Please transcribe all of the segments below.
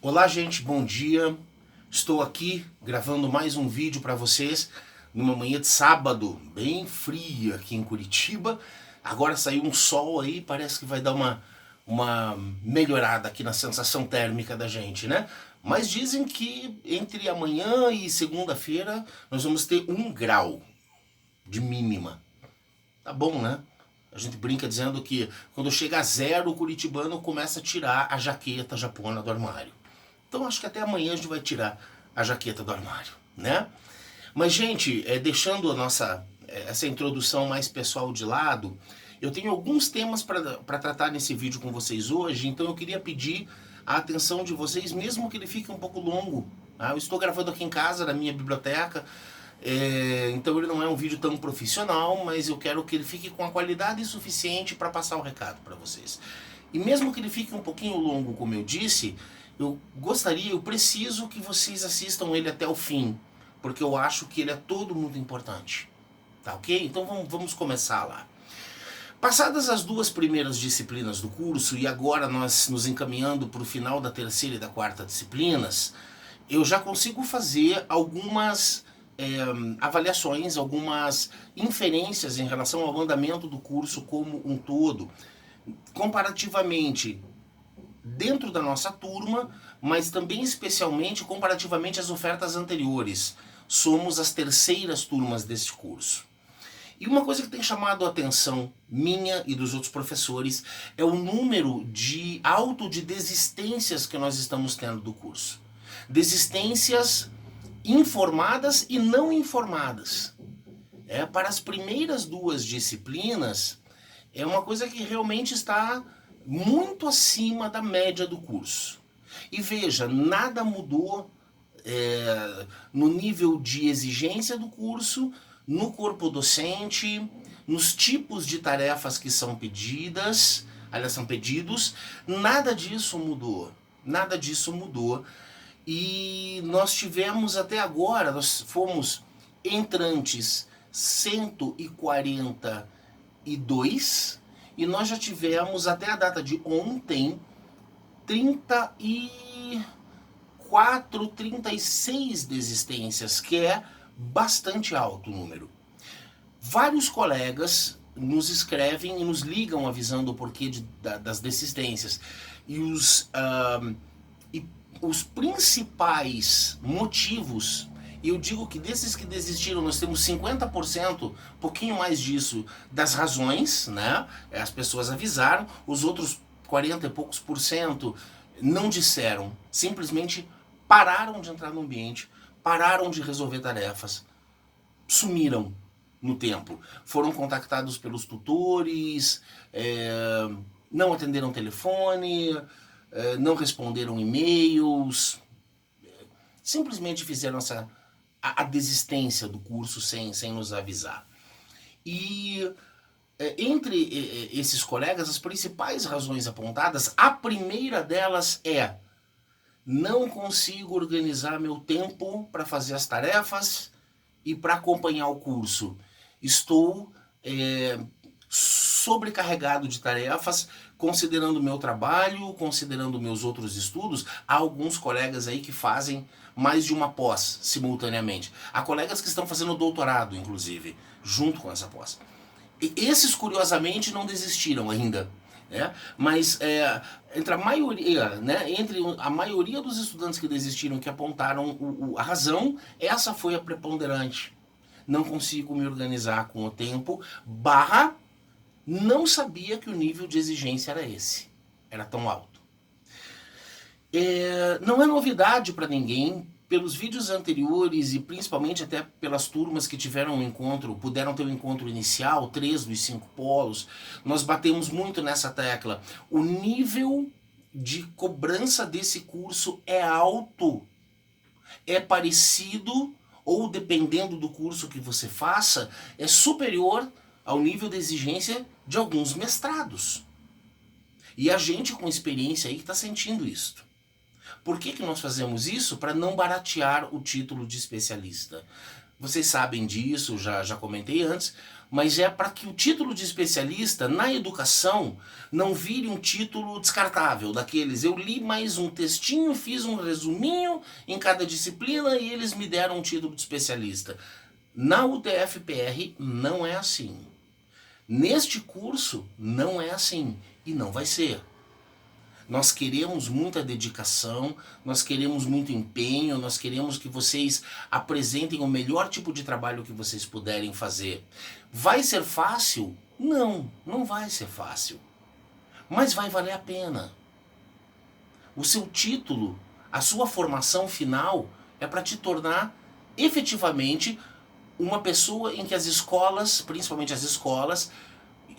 Olá, gente, bom dia. Estou aqui gravando mais um vídeo para vocês numa manhã de sábado, bem fria aqui em Curitiba. Agora saiu um sol aí, parece que vai dar uma melhorada aqui na sensação térmica da gente, né? Mas dizem que entre amanhã e segunda-feira nós vamos ter 1 grau de mínima. Tá bom, né? A gente brinca dizendo que quando chega a 0, o curitibano começa a tirar a jaqueta japona do armário. Então acho que até amanhã a gente vai tirar a jaqueta do armário, né? Mas, gente, deixando essa introdução mais pessoal de lado, eu tenho alguns temas para tratar nesse vídeo com vocês hoje, então eu queria pedir a atenção de vocês, mesmo que ele fique um pouco longo. Tá? Eu estou gravando aqui em casa, na minha biblioteca, então ele não é um vídeo tão profissional, mas eu quero que ele fique com a qualidade suficiente para passar o recado para vocês. E mesmo que ele fique um pouquinho longo, como eu disse, eu preciso que vocês assistam ele até o fim, porque eu acho que ele é todo muito importante. Tá ok? Então vamos começar lá. Passadas as 2 primeiras disciplinas do curso, e agora nós nos encaminhando para o final da 3ª e da 4ª disciplinas, eu já consigo fazer algumas avaliações, algumas inferências em relação ao andamento do curso como um todo, comparativamente dentro da nossa turma, mas também especialmente comparativamente às ofertas anteriores. Somos as 3º turmas deste curso. E uma coisa que tem chamado a atenção minha e dos outros professores é o número alto de desistências que nós estamos tendo do curso. Desistências informadas e não informadas. Para as primeiras 2 disciplinas, é uma coisa que realmente está muito acima da média do curso. E veja, nada mudou no nível de exigência do curso, no corpo docente, nos tipos de tarefas que são pedidas, aliás, são pedidos, nada disso mudou. Nada disso mudou. E nós tivemos até agora, nós fomos entrantes 142, e nós já tivemos até a data de ontem 34, 36 desistências, que é bastante alto o número. Vários colegas nos escrevem e nos ligam avisando o porquê das desistências. E os principais motivos, eu digo que desses que desistiram nós temos 50%, pouquinho mais disso, das razões, né? As pessoas avisaram, os outros 40 e poucos por cento não disseram, simplesmente pararam de entrar no ambiente, pararam de resolver tarefas, sumiram no tempo, foram contactados pelos tutores, não atenderam telefone, não responderam e-mails, simplesmente fizeram a desistência do curso sem nos avisar. E entre esses colegas, as principais razões apontadas, a primeira delas é: não consigo organizar meu tempo para fazer as tarefas e para acompanhar o curso. Estou sobrecarregado de tarefas, considerando o meu trabalho, considerando meus outros estudos. Há alguns colegas aí que fazem mais de uma pós simultaneamente. Há colegas que estão fazendo doutorado, inclusive, junto com essa pós. E esses, curiosamente, não desistiram ainda. Mas entre a maioria dos estudantes que desistiram, que apontaram a razão, essa foi a preponderante. Não consigo me organizar com o tempo, não sabia que o nível de exigência era esse, era tão alto. Não é novidade para ninguém, pelos vídeos anteriores e principalmente até pelas turmas que tiveram um encontro, puderam ter um encontro inicial, 3 dos 5 polos, nós batemos muito nessa tecla. O nível de cobrança desse curso é alto, é parecido, ou dependendo do curso que você faça, é superior ao nível de exigência de alguns mestrados. E a gente com experiência aí está sentindo isso. Por que nós fazemos isso? Para não baratear o título de especialista. vocês sabem disso, já comentei antes, mas é para que o título de especialista na educação não vire um título descartável, daqueles eu li mais um textinho, fiz um resuminho em cada disciplina e eles me deram um título de especialista. Na UTF-PR não é assim. Neste curso não é assim e não vai ser. Nós queremos muita dedicação, nós queremos muito empenho, nós queremos que vocês apresentem o melhor tipo de trabalho que vocês puderem fazer. Vai ser fácil? Não, não vai ser fácil. Mas vai valer a pena. O seu título, a sua formação final é para te tornar efetivamente uma pessoa em que as escolas, principalmente as escolas,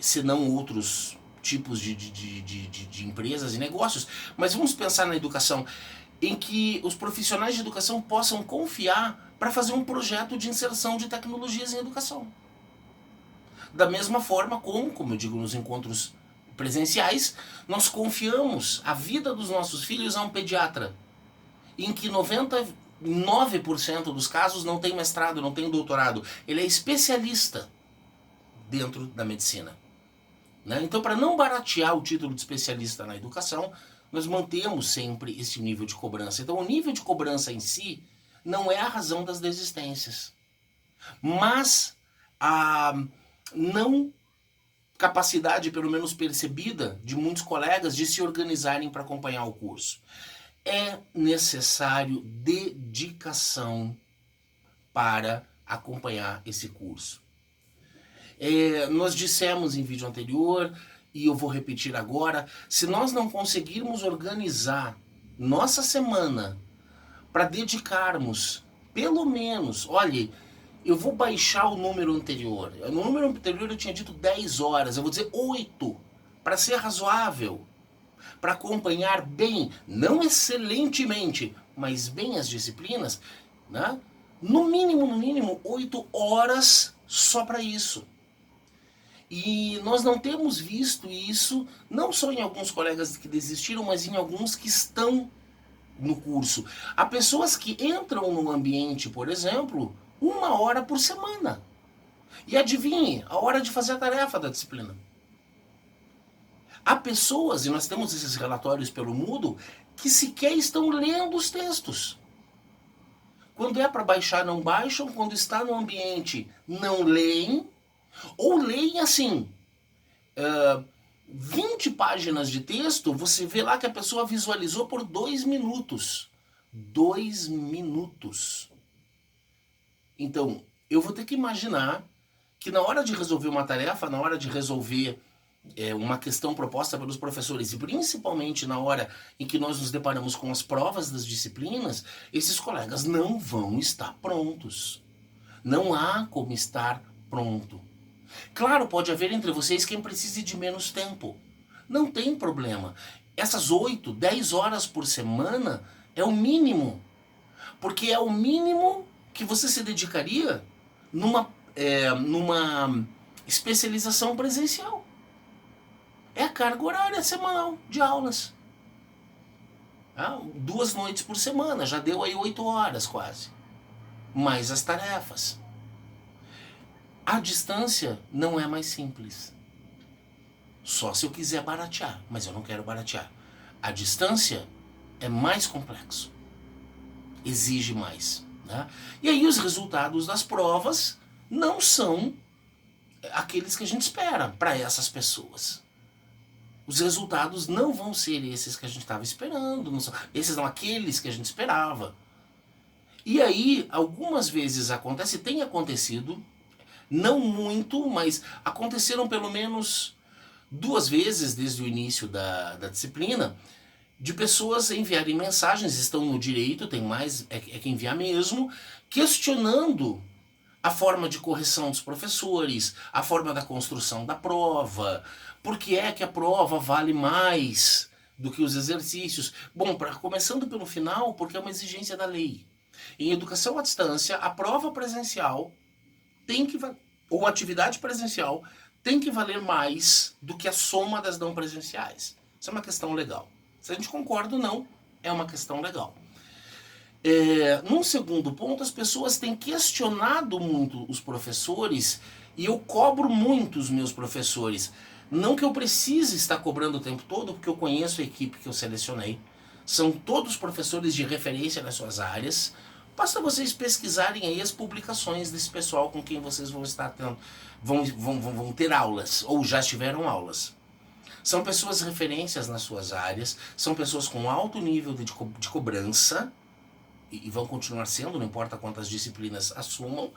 se não outros tipos de empresas e negócios, mas vamos pensar na educação, em que os profissionais de educação possam confiar para fazer um projeto de inserção de tecnologias em educação. Da mesma forma como eu digo nos encontros presenciais, nós confiamos a vida dos nossos filhos a um pediatra, em que 99% dos casos não tem mestrado, não tem doutorado. Ele é especialista dentro da medicina. Né? Então, para não baratear o título de especialista na educação, nós mantemos sempre esse nível de cobrança. Então, o nível de cobrança em si não é a razão das desistências, mas a não capacidade, pelo menos percebida, de muitos colegas de se organizarem para acompanhar o curso. É necessário dedicação para acompanhar esse curso. Nós dissemos em vídeo anterior, e eu vou repetir agora, se nós não conseguirmos organizar nossa semana para dedicarmos, pelo menos, olha, eu vou baixar o número anterior. No número anterior eu tinha dito 10 horas, eu vou dizer 8, para ser razoável, para acompanhar bem, não excelentemente, mas bem as disciplinas, né? No mínimo, 8 horas só para isso. E nós não temos visto isso, não só em alguns colegas que desistiram, mas em alguns que estão no curso. Há pessoas que entram no ambiente, por exemplo, 1 hora por semana. E adivinhe, a hora de fazer a tarefa da disciplina. Há pessoas, e nós temos esses relatórios pelo Moodle, que sequer estão lendo os textos. Quando é para baixar, não baixam. Quando está no ambiente, não leem. Ou leem assim, 20 páginas de texto, você vê lá que a pessoa visualizou por 2 minutos. 2 minutos. Então, eu vou ter que imaginar que na hora de resolver uma tarefa, na hora de resolver uma questão proposta pelos professores, e principalmente na hora em que nós nos deparamos com as provas das disciplinas, esses colegas não vão estar prontos. Não há como estar pronto. Claro, pode haver entre vocês quem precise de menos tempo. Não tem problema. Essas 8, 10 horas por semana é o mínimo. Porque é o mínimo que você se dedicaria numa especialização presencial. É a carga horária semanal de aulas. 2 noites por semana, já deu aí 8 horas quase. Mais as tarefas. A distância não é mais simples. Só se eu quiser baratear, mas eu não quero baratear. A distância é mais complexo. Exige mais. Né? E aí os resultados das provas não são aqueles que a gente espera para essas pessoas. Os resultados não vão ser esses que a gente estava esperando. Não são, esses não aqueles que a gente esperava. E aí, algumas vezes acontece, tem acontecido, não muito, mas aconteceram pelo menos 2 vezes desde o início da disciplina, de pessoas enviarem mensagens, estão no direito, tem mais, é que enviar mesmo, questionando a forma de correção dos professores, a forma da construção da prova, por que é que a prova vale mais do que os exercícios. Bom, começando pelo final, porque é uma exigência da lei. Em educação à distância, a prova presencial tem que ou atividade presencial tem que valer mais do que a soma das não presenciais. Isso é uma questão legal. Se a gente concorda ou não, é uma questão legal. Num segundo ponto, as pessoas têm questionado muito os professores e eu cobro muito os meus professores. Não que eu precise estar cobrando o tempo todo, porque eu conheço a equipe que eu selecionei. São todos professores de referência nas suas áreas. Basta vocês pesquisarem aí as publicações desse pessoal com quem vocês vão estar tendo, vão ter aulas, ou já tiveram aulas. São pessoas referências nas suas áreas, são pessoas com alto nível de cobrança, e vão continuar sendo, não importa quantas disciplinas assumam,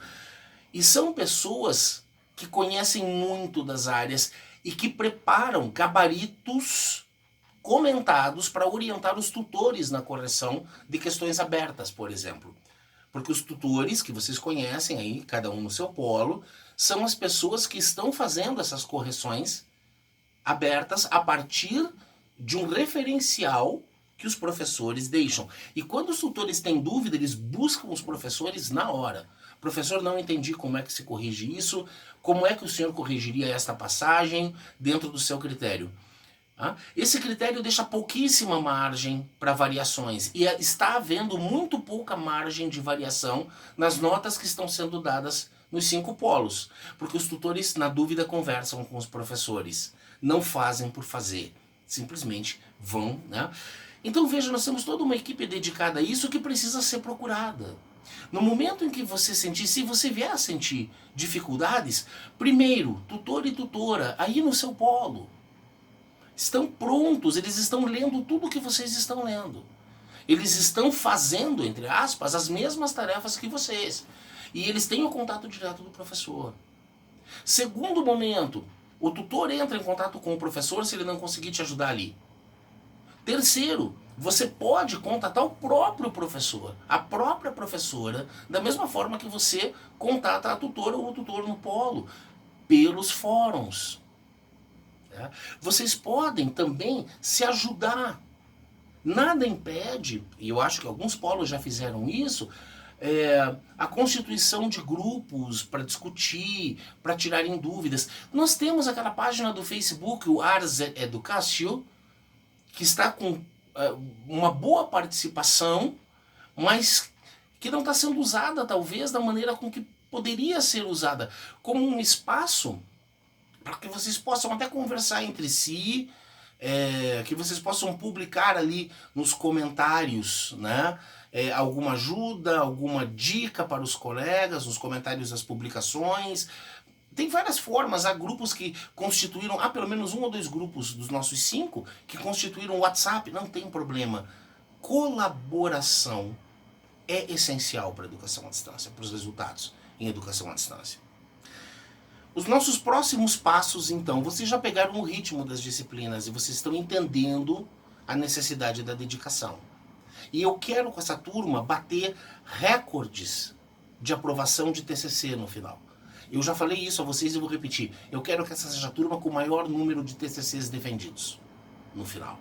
e são pessoas que conhecem muito das áreas e que preparam gabaritos comentados para orientar os tutores na correção de questões abertas, por exemplo. Porque os tutores, que vocês conhecem aí, cada um no seu polo, são as pessoas que estão fazendo essas correções abertas a partir de um referencial que os professores deixam. E quando os tutores têm dúvida, eles buscam os professores na hora. Professor, não entendi como é que se corrige isso, como é que o senhor corrigiria esta passagem dentro do seu critério. Esse critério deixa pouquíssima margem para variações e está havendo muito pouca margem de variação nas notas que estão sendo dadas nos 5 polos, porque os tutores, na dúvida, conversam com os professores, não fazem por fazer, simplesmente vão, né? Então veja, nós temos toda uma equipe dedicada a isso que precisa ser procurada. No momento em que você sentir, se você vier a sentir dificuldades, primeiro, tutor e tutora, aí no seu polo, estão prontos, eles estão lendo tudo o que vocês estão lendo. Eles estão fazendo, entre aspas, as mesmas tarefas que vocês. E eles têm o contato direto do professor. Segundo momento, o tutor entra em contato com o professor se ele não conseguir te ajudar ali. Terceiro, você pode contatar o próprio professor, a própria professora, da mesma forma que você contata a tutora ou o tutor no polo, pelos fóruns. Vocês podem também se ajudar. Nada impede, e eu acho que alguns polos já fizeram isso, a constituição de grupos para discutir, para tirarem dúvidas. Nós temos aquela página do Facebook, o Ars Educatio, que está com uma boa participação, mas que não está sendo usada talvez da maneira com que poderia ser usada, como um espaço para que vocês possam até conversar entre si, que vocês possam publicar ali nos comentários, né? Alguma ajuda, alguma dica para os colegas, nos comentários das publicações. Tem várias formas, há grupos que constituíram, há pelo menos 1 ou 2 grupos dos nossos 5 que constituíram o WhatsApp, não tem problema. Colaboração é essencial para a educação à distância, para os resultados em educação à distância. Os nossos próximos passos, então, vocês já pegaram o ritmo das disciplinas e vocês estão entendendo a necessidade da dedicação. E eu quero com essa turma bater recordes de aprovação de TCC no final. Eu já falei isso a vocês e vou repetir. Eu quero que essa seja a turma com o maior número de TCCs defendidos no final.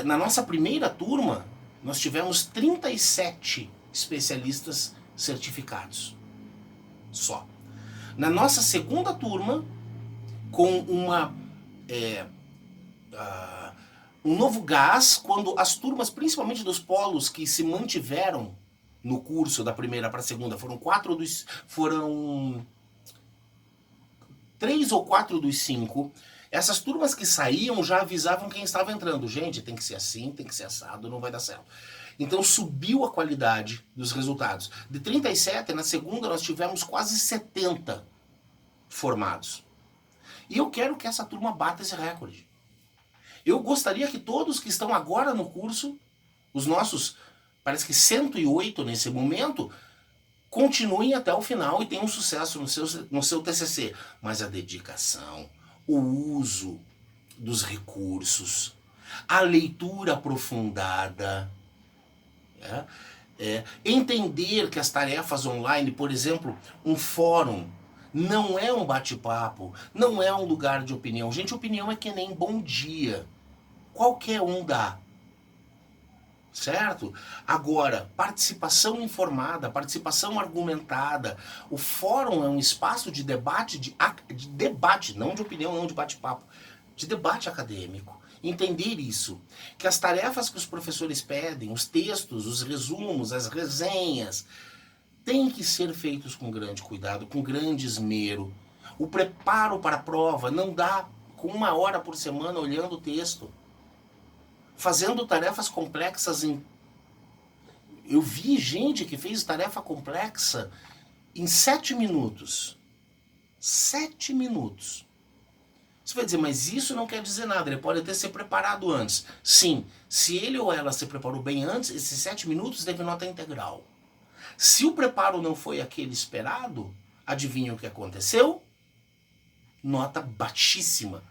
Na nossa primeira turma, nós tivemos 37 especialistas certificados. Só. Na nossa segunda turma, com um novo gás, quando as turmas, principalmente dos polos que se mantiveram no curso da primeira para a segunda, foram 3 ou 4 dos 5, essas turmas que saíam já avisavam quem estava entrando. Gente, tem que ser assim, tem que ser assado, não vai dar certo. Então subiu a qualidade dos resultados. De 37, na segunda nós tivemos quase 70 formados. E eu quero que essa turma bata esse recorde. Eu gostaria que todos que estão agora no curso, os nossos, parece que 108 nesse momento, continuem até o final e tenham sucesso no seu TCC. Mas a dedicação, o uso dos recursos, a leitura aprofundada, entender que as tarefas online, por exemplo, um fórum, não é um bate-papo, não é um lugar de opinião. Gente, opinião é que nem bom dia. Qualquer um dá. Certo? Agora, participação informada, participação argumentada. O fórum é um espaço de debate, de debate, não de opinião, não de bate-papo, de debate acadêmico. entender isso. Que as tarefas que os professores pedem, os textos, os resumos, as resenhas, têm que ser feitos com grande cuidado, com grande esmero. O preparo para a prova não dá com 1 hora por semana olhando o texto. Fazendo tarefas complexas em... Eu vi gente que fez tarefa complexa em 7 minutos. 7 minutos. Você vai dizer, mas isso não quer dizer nada, ele pode até ser preparado antes. Sim, se ele ou ela se preparou bem antes, esses 7 minutos teve nota integral. Se o preparo não foi aquele esperado, adivinha o que aconteceu? Nota baixíssima.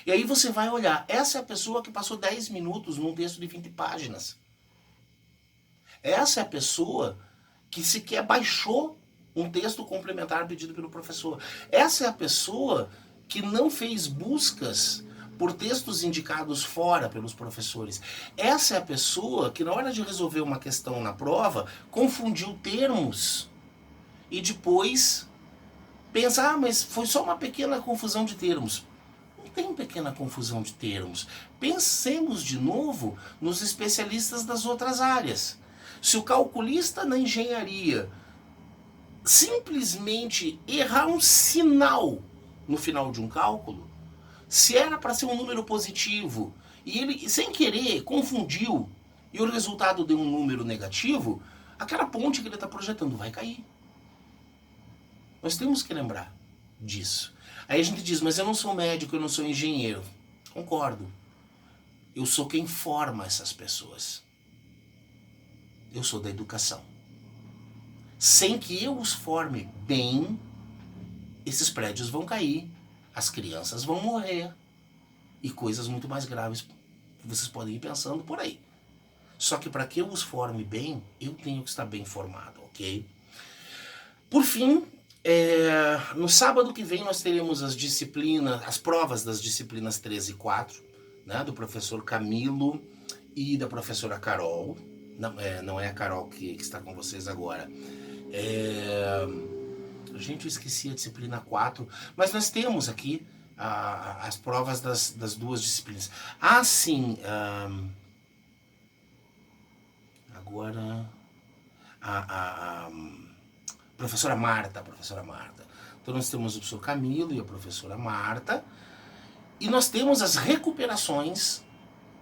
E aí você vai olhar, essa é a pessoa que passou 10 minutos num texto de 20 páginas. Essa é a pessoa que sequer baixou um texto complementar pedido pelo professor. Essa é a pessoa que não fez buscas por textos indicados fora pelos professores. Essa é a pessoa que, na hora de resolver uma questão na prova, confundiu termos e depois pensa, mas foi só uma pequena confusão de termos. Não tem pequena confusão de termos. Pensemos de novo nos especialistas das outras áreas. Se o calculista na engenharia simplesmente errar um sinal no final de um cálculo, se era para ser um número positivo e ele, sem querer, confundiu e o resultado deu um número negativo, aquela ponte que ele está projetando vai cair. Nós temos que lembrar disso. Aí a gente diz, mas eu não sou médico, eu não sou engenheiro. Concordo. Eu sou quem forma essas pessoas. Eu sou da educação. Sem que eu os forme bem, esses prédios vão cair, as crianças vão morrer e coisas muito mais graves que vocês podem ir pensando por aí. Só que para que eu os forme bem, eu tenho que estar bem formado, ok? Por fim, no sábado que vem nós teremos as disciplinas, as provas das disciplinas 3 e 4, né, do professor Camilo e da professora Carol. Não é a Carol que está com vocês agora. Gente, eu esqueci a disciplina 4, mas nós temos aqui as provas das duas disciplinas. Ah, sim, agora a professora Marta. Então nós temos o professor Camilo e a professora Marta, e nós temos as recuperações,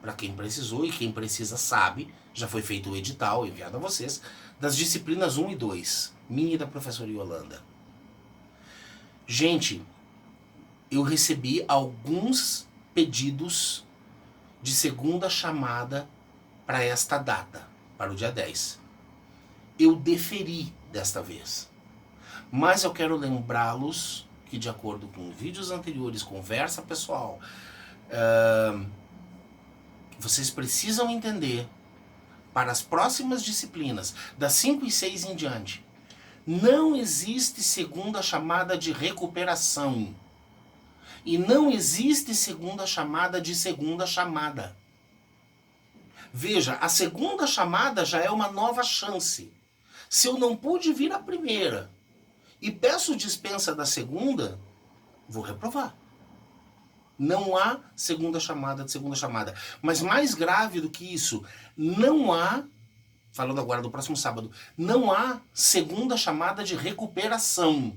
para quem precisou e quem precisa sabe, já foi feito o edital enviado a vocês, das disciplinas 1 e 2, minha e da professora Yolanda. Gente, eu recebi alguns pedidos de segunda chamada para esta data, para o dia 10. Eu deferi desta vez. Mas eu quero lembrá-los que, de acordo com vídeos anteriores, conversa pessoal, vocês precisam entender, para as próximas disciplinas, das 5 e 6 em diante, não existe segunda chamada de recuperação. E não existe segunda chamada de segunda chamada. Veja, a segunda chamada já é uma nova chance. Se eu não pude vir a primeira e peço dispensa da segunda, vou reprovar. Não há segunda chamada de segunda chamada. Mas mais grave do que isso, não há, falando agora do próximo sábado, não há segunda chamada de recuperação.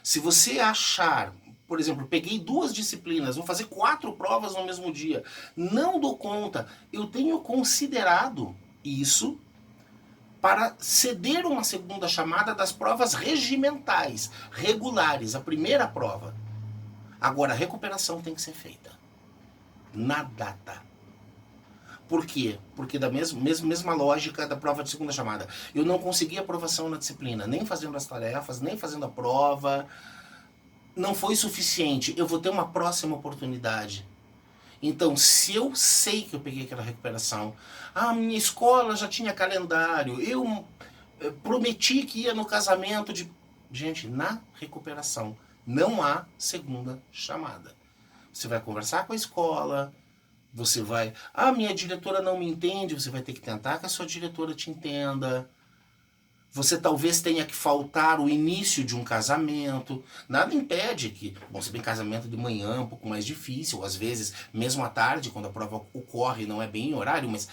Se você achar, por exemplo, peguei 2 disciplinas, vou fazer 4 provas no mesmo dia, não dou conta, eu tenho considerado isso para ceder uma segunda chamada das provas regimentais, regulares, a primeira prova. Agora, a recuperação tem que ser feita na data. Por quê? Porque da mesma lógica da prova de segunda chamada. Eu não consegui aprovação na disciplina, nem fazendo as tarefas, nem fazendo a prova. Não foi suficiente. Eu vou ter uma próxima oportunidade. Então, se eu sei que eu peguei aquela recuperação, minha escola já tinha calendário, eu prometi que ia no casamento de... Gente, na recuperação não há segunda chamada. Você vai conversar com a escola, você vai... minha diretora não me entende, você vai ter que tentar que a sua diretora te entenda. Você talvez tenha que faltar o início de um casamento. Nada impede que, bom, se bem casamento de manhã é um pouco mais difícil, às vezes mesmo à tarde, quando a prova ocorre, não é bem em horário, mas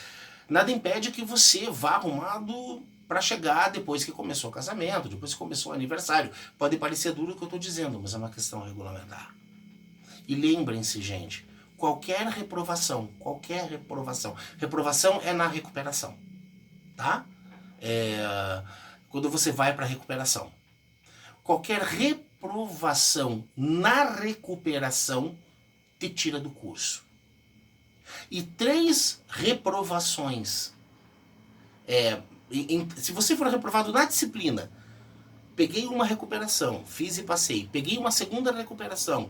nada impede que você vá arrumado para chegar depois que começou o casamento, depois que começou o aniversário. Pode parecer duro o que eu estou dizendo, mas é uma questão regulamentar. E lembrem-se, gente, qualquer reprovação, reprovação é na recuperação, tá? Quando você vai para a recuperação. Qualquer reprovação na recuperação te tira do curso. E 3 reprovações. Se você for reprovado na disciplina, peguei uma recuperação, fiz e passei. Peguei uma segunda recuperação,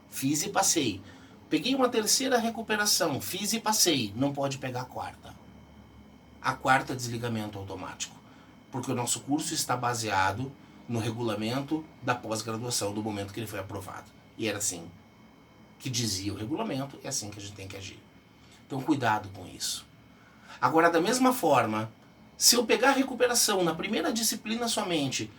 fiz e passei. Peguei uma terceira recuperação, fiz e passei. Não pode pegar a quarta. A quarta é desligamento automático. Porque o nosso curso está baseado no regulamento da pós-graduação, do momento que ele foi aprovado. E era assim que dizia o regulamento, é assim que a gente tem que agir. Então cuidado com isso. Agora, da mesma forma, se eu pegar a recuperação na primeira disciplina somente,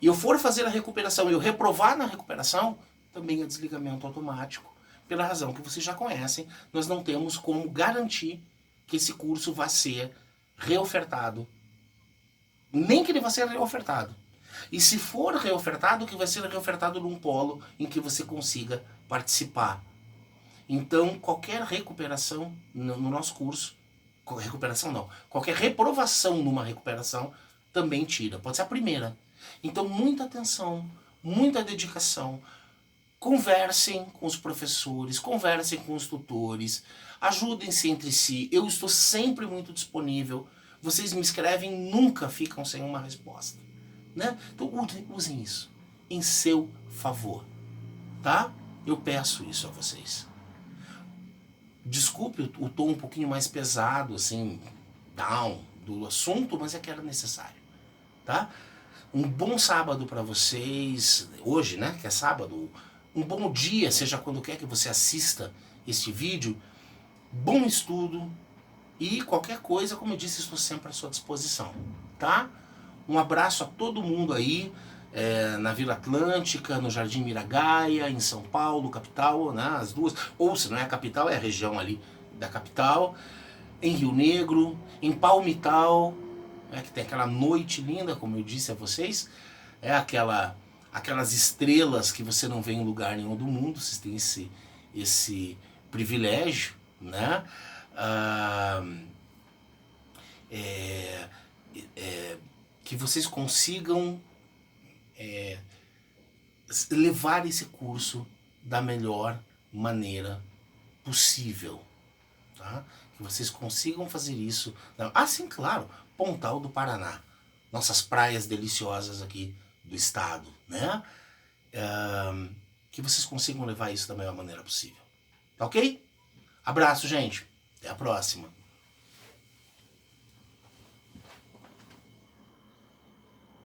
e eu for fazer a recuperação e eu reprovar na recuperação, também é desligamento automático. Pela razão que vocês já conhecem, nós não temos como garantir que esse curso vai ser reofertado. Nem que ele vai ser reofertado. E se for reofertado, que vai ser reofertado num polo em que você consiga participar. Então, qualquer recuperação no nosso curso, qualquer reprovação numa recuperação também tira. Pode ser a primeira. Então, muita atenção, muita dedicação. Conversem com os professores, conversem com os tutores, ajudem-se entre si. Eu estou sempre muito disponível. Vocês me escrevem, nunca ficam sem uma resposta, né? Então usem isso em seu favor, tá? Eu peço isso a vocês. Desculpe o tom um pouquinho mais pesado, assim, down do assunto, mas é que era necessário, tá? Um bom sábado para vocês, hoje, né, que é sábado. Um bom dia, seja quando quer que você assista este vídeo. Bom estudo. E qualquer coisa, como eu disse, estou sempre à sua disposição, tá? Um abraço a todo mundo aí, na Vila Atlântica, no Jardim Miragaia, em São Paulo, capital, né? As duas. Ou se não é a capital, é a região ali da capital. Em Rio Negro, em Palmital, que tem aquela noite linda, como eu disse a vocês. Aquelas estrelas que você não vê em lugar nenhum do mundo. Vocês têm esse privilégio, né? Que vocês consigam levar esse curso da melhor maneira possível, tá? Que vocês consigam fazer isso. Sim, claro, Pontal do Paraná, nossas praias deliciosas aqui do estado, né? Que vocês consigam levar isso da melhor maneira possível, tá ok? Abraço, gente, até a próxima.